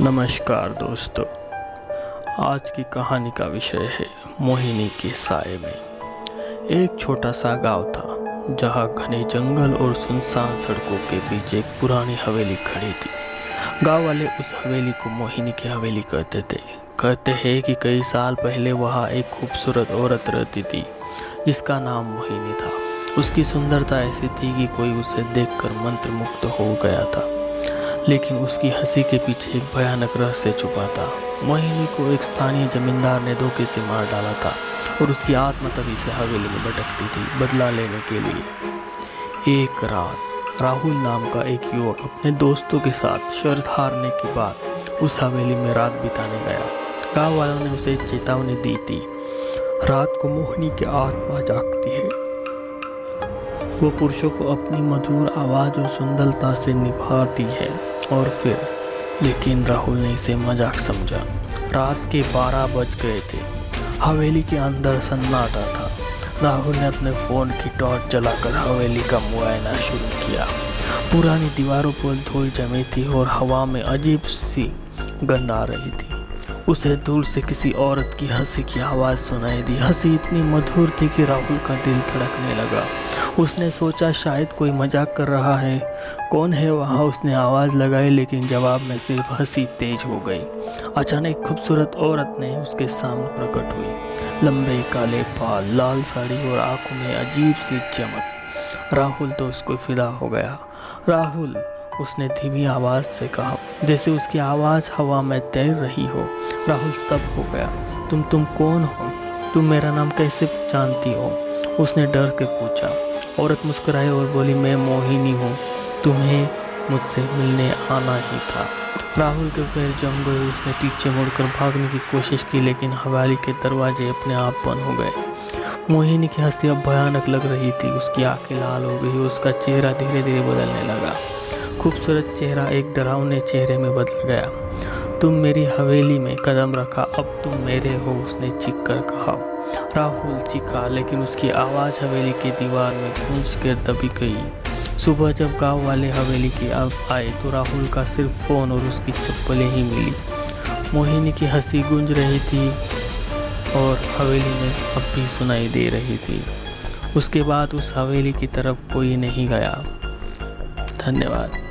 नमस्कार दोस्तों, आज की कहानी का विषय है मोहिनी के साए में। एक छोटा सा गांव था जहां घने जंगल और सुनसान सड़कों के बीच एक पुरानी हवेली खड़ी थी। गांव वाले उस हवेली को मोहिनी की हवेली कहते थे। कहते हैं कि कई साल पहले वहां एक खूबसूरत औरत रहती थी जिसका नाम मोहिनी था। उसकी सुंदरता ऐसी थी कि कोई उसे देखकर मंत्रमुग्ध हो गया था, लेकिन उसकी हंसी के पीछे एक भयानक रहस्य छुपा था। मोहिनी को एक स्थानीय जमींदार ने धोखे से मार डाला था और उसकी आत्मा तभी से हवेली में भटकती थी बदला लेने के लिए। एक रात राहुल नाम का एक युवक अपने दोस्तों के साथ शर्त हारने के बाद उस हवेली में रात बिताने गया। गांव वालों ने उसे चेतावनी दी थी, रात को मोहिनी की आत्मा जागती है, वो पुरुषों को अपनी मधुर आवाज़ और सुंदरता से निभाती है। और फिर लेकिन राहुल ने इसे मजाक समझा। रात के 12 बज गए थे, हवेली के अंदर सन्नाटा था। राहुल ने अपने फ़ोन की टॉर्च जलाकर हवेली का मुआयना शुरू किया। पुरानी दीवारों पर धूल जमी थी और हवा में अजीब सी गंध आ रही थी। उसे दूर से किसी औरत की हंसी की आवाज़ सुनाई दी। हंसी इतनी मधुर थी कि राहुल का दिल धड़कने लगा। उसने सोचा शायद कोई मजाक कर रहा है। कौन है वहाँ? उसने आवाज़ लगाई, लेकिन जवाब में सिर्फ हंसी तेज हो गई। अचानक खूबसूरत औरत ने उसके सामने प्रकट हुई। लंबे काले बाल, लाल साड़ी और आंखों में अजीब सी चमक। राहुल तो उसको फिदा हो गया। राहुल, उसने धीमी आवाज़ से कहा, जैसे उसकी आवाज़ हवा में तैर रही हो। राहुल स्तब्ध हो गया। तुम कौन हो? तुम मेरा नाम कैसे जानती हो? उसने डर के पूछा। औरत मुस्कुराई और बोली, मैं मोहिनी हूँ, तुम्हें मुझसे मिलने आना ही था। राहुल के पैर जम गए। उसने पीछे मुड़कर भागने की कोशिश की, लेकिन हवेली के दरवाजे अपने आप बंद हो गए। मोहिनी की हंसी अब भयानक लग रही थी। उसकी आंखें लाल हो गई, उसका चेहरा धीरे धीरे बदलने लगा। खूबसूरत चेहरा एक डरावने चेहरे में बदल गया। तुम मेरी हवेली में कदम रखा, अब तुम मेरे हो, उसने चीख कर कहा। राहुल चीखा, लेकिन उसकी आवाज़ हवेली की दीवार में गूंज कर दबी गई। सुबह जब गांव वाले हवेली की अब आए तो राहुल का सिर्फ फ़ोन और उसकी चप्पलें ही मिली। मोहिनी की हंसी गूंज रही थी और हवेली में अब भी सुनाई दे रही थी। उसके बाद उस हवेली की तरफ कोई नहीं गया। धन्यवाद।